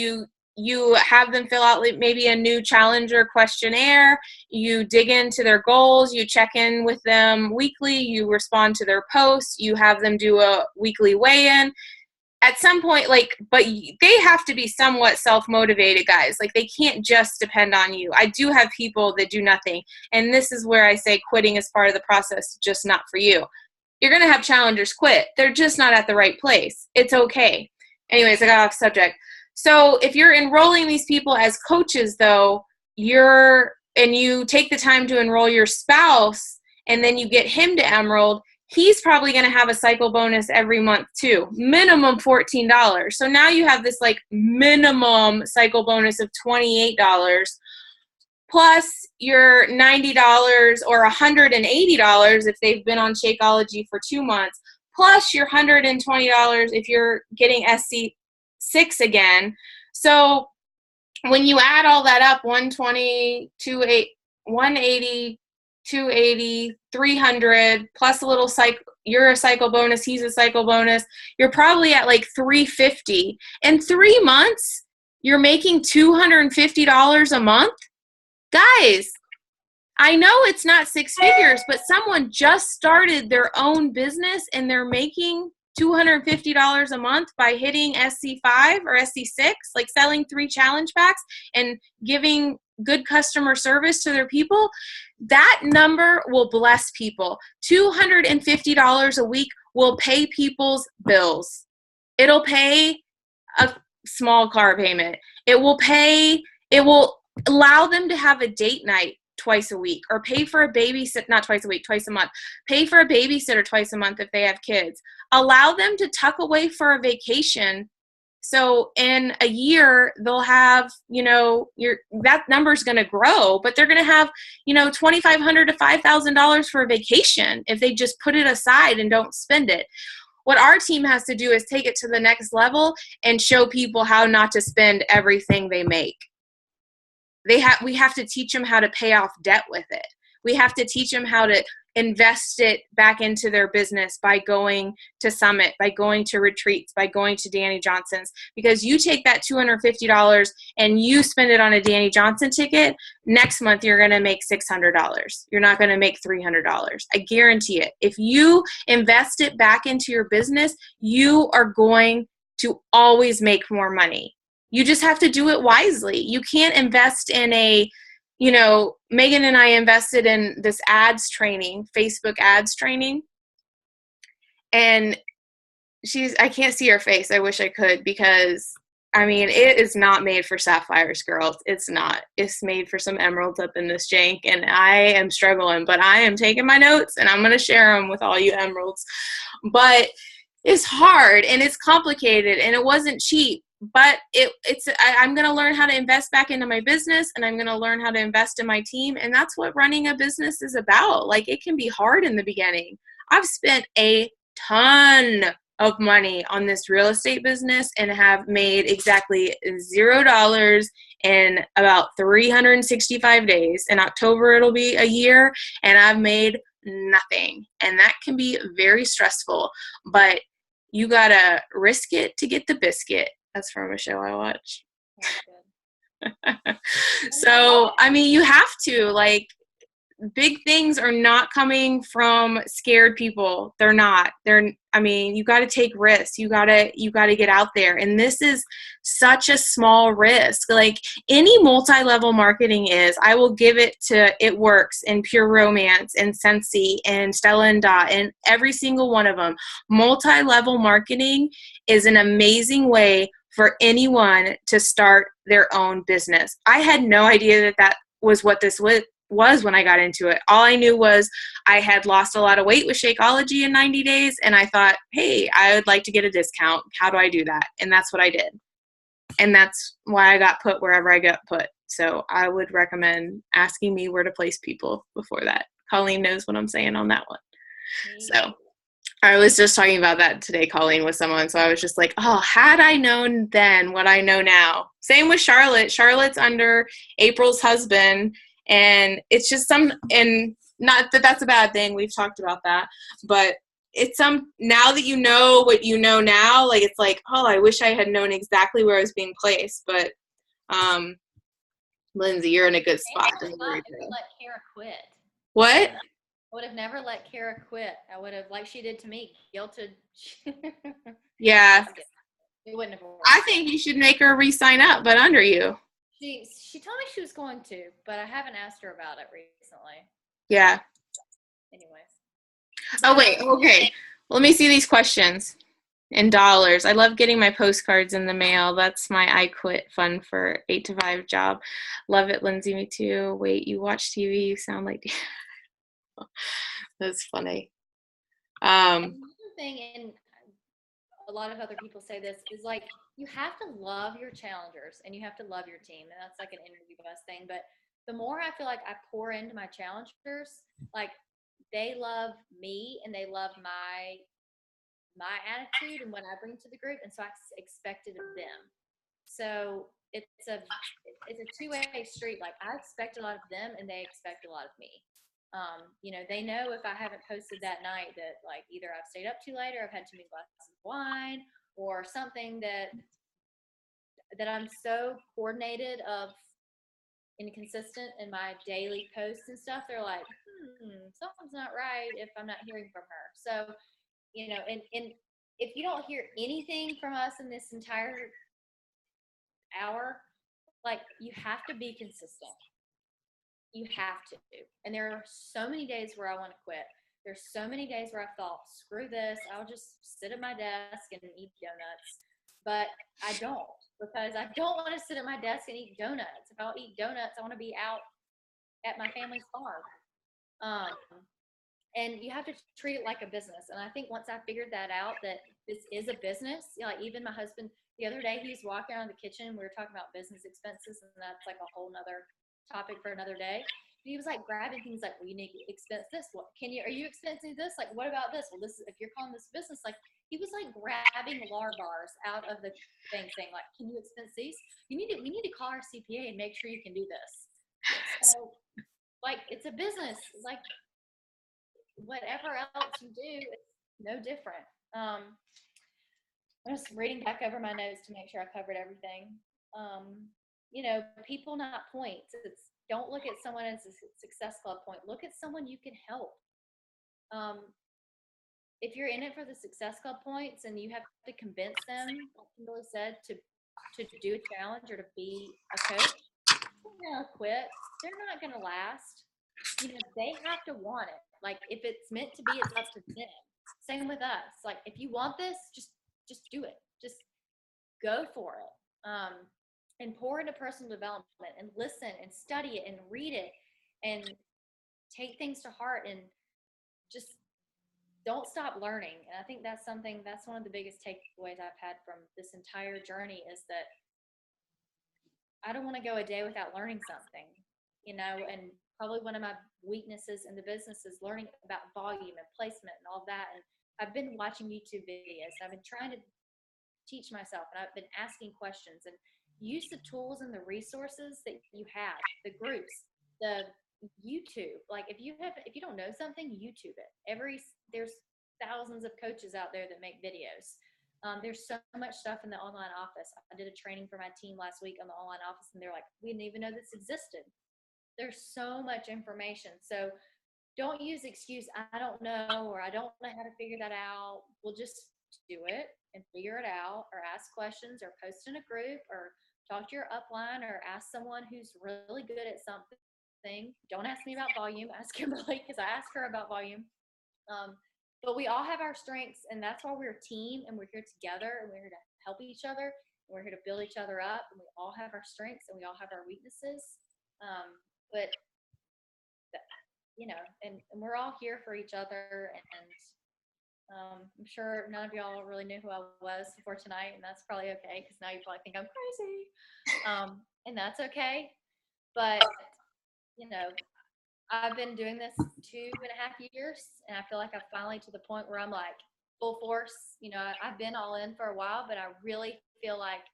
You have them fill out maybe a new challenger questionnaire. You dig into their goals. You check in with them weekly. You respond to their posts. You have them do a weekly weigh-in. At some point, but they have to be somewhat self-motivated, guys. Like, they can't just depend on you. I do have people that do nothing. And this is where I say quitting is part of the process, just not for you. You're going to have challengers quit. They're just not at the right place. It's okay. Anyways, I got off subject. So if you're enrolling these people as coaches, though, and you take the time to enroll your spouse, and then you get him to Emerald, he's probably going to have a cycle bonus every month too, minimum $14. So now you have this like minimum cycle bonus of $28, plus your $90 or $180 if they've been on Shakeology for 2 months, plus your $120 if you're getting SC6 again. So when you add all that up, 120, 180, 280, 300, plus a little cycle, you're a cycle bonus, he's a cycle bonus, you're probably at like 350. In 3 months, you're making $250 a month. Guys, I know it's not 6 figures, but someone just started their own business and they're making $250 a month by hitting SC5 or SC6, like selling 3 challenge packs and giving good customer service to their people. That number will bless people. $250 a week will pay people's bills. It'll pay a small car payment. It will allow them to have a date night twice a week, or pay for a babysitter, not twice a week, twice a month. Pay for a babysitter twice a month if they have kids. Allow them to tuck away for a vacation. So in a year, they'll have, that number's going to grow, but they're going to have, $2,500 to $5,000 for a vacation if they just put it aside and don't spend it. What our team has to do is take it to the next level and show people how not to spend everything they make. We have to teach them how to pay off debt with it. We have to teach them how to invest it back into their business by going to Summit, by going to retreats, by going to Danny Johnson's. Because you take that $250 and you spend it on a Danny Johnson ticket, next month you're going to make $600. You're not going to make $300. I guarantee it. If you invest it back into your business, you are going to always make more money. You just have to do it wisely. You can't invest in Megan and I invested in this ads training, Facebook ads training. And I can't see her face. I wish I could, because it is not made for sapphires, girls. It's not. It's made for some emeralds up in this jank, and I am struggling, but I am taking my notes and I'm going to share them with all you emeralds. But it's hard and it's complicated and it wasn't cheap. But I'm going to learn how to invest back into my business, and I'm going to learn how to invest in my team. And that's what running a business is about. Like, it can be hard in the beginning. I've spent a ton of money on this real estate business and have made exactly $0 in about 365 days. In October, it'll be a year, and I've made nothing. And that can be very stressful, but you got to risk it to get the biscuit. That's from a show I watch. So, you have to, big things are not coming from scared people. They're not. You got to take risks. You got to get out there. And this is such a small risk. Like any multi-level marketing is, I will give it to It Works and Pure Romance and Scentsy and Stella and Dot and every single one of them. Multi-level marketing is an amazing way for anyone to start their own business. I had no idea that was what this was when I got into it. All I knew was I had lost a lot of weight with Shakeology in 90 days, and I thought, hey, I would like to get a discount. How do I do that? And that's what I did. And that's why I got put wherever I got put. So I would recommend asking me where to place people before that. Colleen knows what I'm saying on that one. So I was just talking about that today, Colleen, with someone. So I was just like, oh, had I known then what I know now. Same with Charlotte. Charlotte's under April's husband. And it's just and not that that's a bad thing. We've talked about that. But it's now that you know what you know now, it's like, oh, I wish I had known exactly where I was being placed. But Lindsay, you're in a good spot.
I would let Kara quit.
What?
I would have never let Kara quit. I would have, like she did to me, guilted.
Yeah.
It wouldn't have worked.
I think you should make her re-sign up, but under you.
She told me she was going to, but I haven't asked her about it recently.
Yeah.
Anyways.
Oh, wait. Okay. Let me see these questions in dollars. I love getting my postcards in the mail. That's my I quit fun for 8 to 5 job. Love it, Lindsay. Me too. Wait, you watch TV? You sound like that's funny.
Another thing, and a lot of other people say this, is you have to love your challengers and you have to love your team. And that's like an interview bus thing. But the more I feel like I pour into my challengers, they love me and they love my attitude and what I bring to the group. And so I expect it of them. So it's a two-way street. I expect a lot of them and they expect a lot of me. They know if I haven't posted that night that either I've stayed up too late or I've had too many glasses of wine or something that I'm so coordinated of inconsistent in my daily posts and stuff. They're like, something's not right if I'm not hearing from her. So, and if you don't hear anything from us in this entire hour, you have to be consistent. You have to. And there are so many days where I want to quit. There's so many days where I've thought, screw this, I'll just sit at my desk and eat donuts. But I don't, because I don't want to sit at my desk and eat donuts. If I'll eat donuts, I want to be out at my family's farm. Um, and you have to treat it like a business. And I think once I figured that out, that this is a business, like even my husband, the other day, he's walking around the kitchen. We were talking about business expenses, and that's like a whole nother topic for another day. He was like grabbing things like, well, you need to expense this. What are you expensing this? Like, what about this? Well, this is, if you're calling this business, like he was like grabbing lar bars out of the thing saying like, can you expense these? We need to call our CPA and make sure you can do this. So like, it's a business. Like whatever else you do, it's no different. I'm just reading back over my notes to make sure I covered everything. People, not points. Don't look at someone as a success club point. Look at someone you can help. If you're in it for the success club points and you have to convince them, like Kimberly said, to do a challenge or to be a coach, they're gonna quit. They're not gonna last. They have to want it. Like if it's meant to be, it's up to them. Same with us. Like if you want this, just do it. Just go for it. And pour into personal development and listen and study it and read it and take things to heart and just don't stop learning. And I think that's one of the biggest takeaways I've had from this entire journey is that I don't want to go a day without learning something, and probably one of my weaknesses in the business is learning about volume and placement and all that. And I've been watching YouTube videos. I've been trying to teach myself, and I've been asking questions and use the tools and the resources that you have, the groups, the YouTube. Like if you don't know something, YouTube it. There's thousands of coaches out there that make videos. There's so much stuff in the online office. I did a training for my team last week on the online office, and they're like, we didn't even know this existed. There's so much information. So don't use excuse, I don't know, or I don't know how to figure that out. We'll just do it and figure it out, or ask questions, or post in a group, or talk to your upline, or ask someone who's really good at something. Don't ask me about volume. Ask Kimberly, because I asked her about volume. But we all have our strengths, and that's why we're a team, and we're here together, and we're here to help each other, and we're here to build each other up, and we all have our strengths, and we all have our weaknesses. But and we're all here for each other, and I'm sure none of y'all really knew who I was before tonight, and that's probably okay, because now you probably think I'm crazy, and that's okay. But I've been doing this 2.5 years, and I feel like I'm finally to the point where I'm like full force. I've been all in for a while, but I really feel like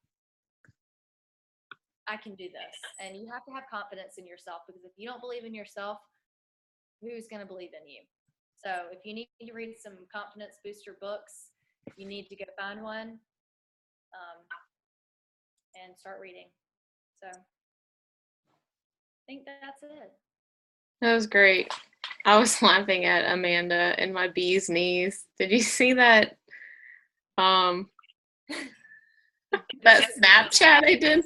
I can do this. And you have to have confidence in yourself, because if you don't believe in yourself, who's going to believe in you? So if you need to read some confidence booster books, you need to go find one and start reading. So I think that's it.
That was great. I was laughing at Amanda and my bee's knees. Did you see that? That Snapchat I did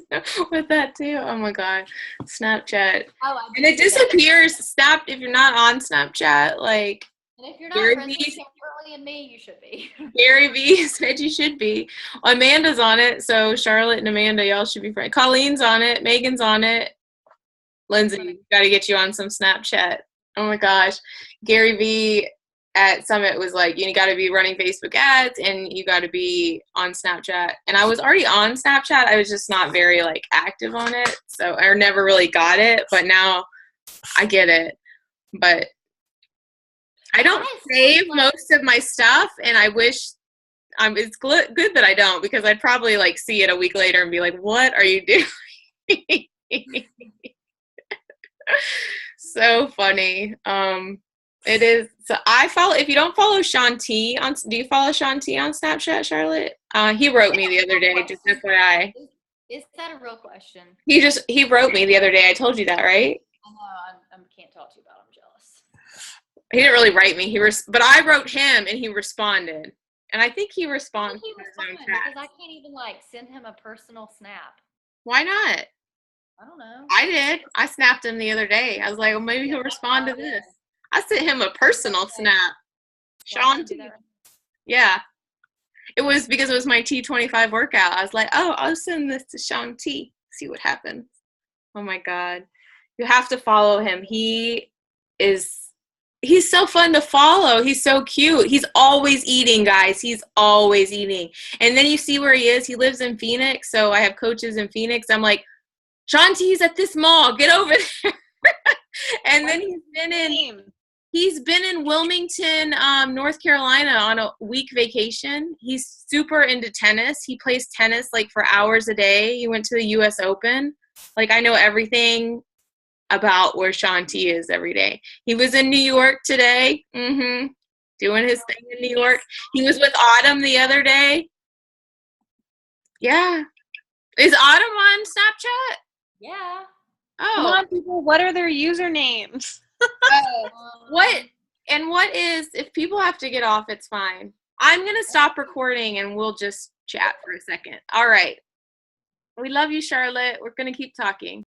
with that too. Oh my god, Snapchat. And it disappears. Stop if you're not on Snapchat. Like,
and if you're not friends with Kimberly and me, you should be.
Gary Vee said you should be. Amanda's on it, so Charlotte and Amanda, y'all should be friends. Colleen's on it. Megan's on it. Lindsay, got to get you on some Snapchat. Oh my gosh, Gary Vee at Summit was like, you got to be running Facebook ads and you got to be on Snapchat. And I was already on Snapchat. I was just not very like active on it. So I never really got it, but now I get it. But I don't save most of my stuff, and I wish it's good that I don't, because I'd probably like see it a week later and be like, what are you doing? So funny. It is. So I follow. If you don't follow Sean T do you follow Sean T on Snapchat, Charlotte? He wrote me the other day. Just FYI.
Is that a real question?
He wrote me the other day. I told you that, right?
I know. I can't talk to you about it. I'm jealous.
He didn't really write me. But I wrote him, and he responded. And I think he responds.
Because I can't even like send him a personal snap.
Why not?
I don't know.
I did. I snapped him the other day. I was like, well, maybe he'll respond to this. I sent him a personal snap. Sean T. Yeah. It was because it was my T25 workout. I was like, oh, I'll send this to Sean T. See what happens. Oh my God. You have to follow him. He's so fun to follow. He's so cute. He's always eating, guys. He's always eating. And then you see where he is. He lives in Phoenix, so I have coaches in Phoenix. I'm like, Shanti's at this mall. Get over there. And then he's been in Wilmington, North Carolina on a week vacation. He's super into tennis. He plays tennis like for hours a day. He went to the US Open. Like, I know everything about where Shanti is every day. He was in New York today, doing his thing in New York. He was with Autumn the other day. Yeah. Is Autumn on Snapchat?
Yeah.
Oh.
Come on, people. What are their usernames?
What is, if people have to get off, it's fine. I'm going to stop recording and we'll just chat for a second. All right. We love you, Charlotte. We're going to keep talking.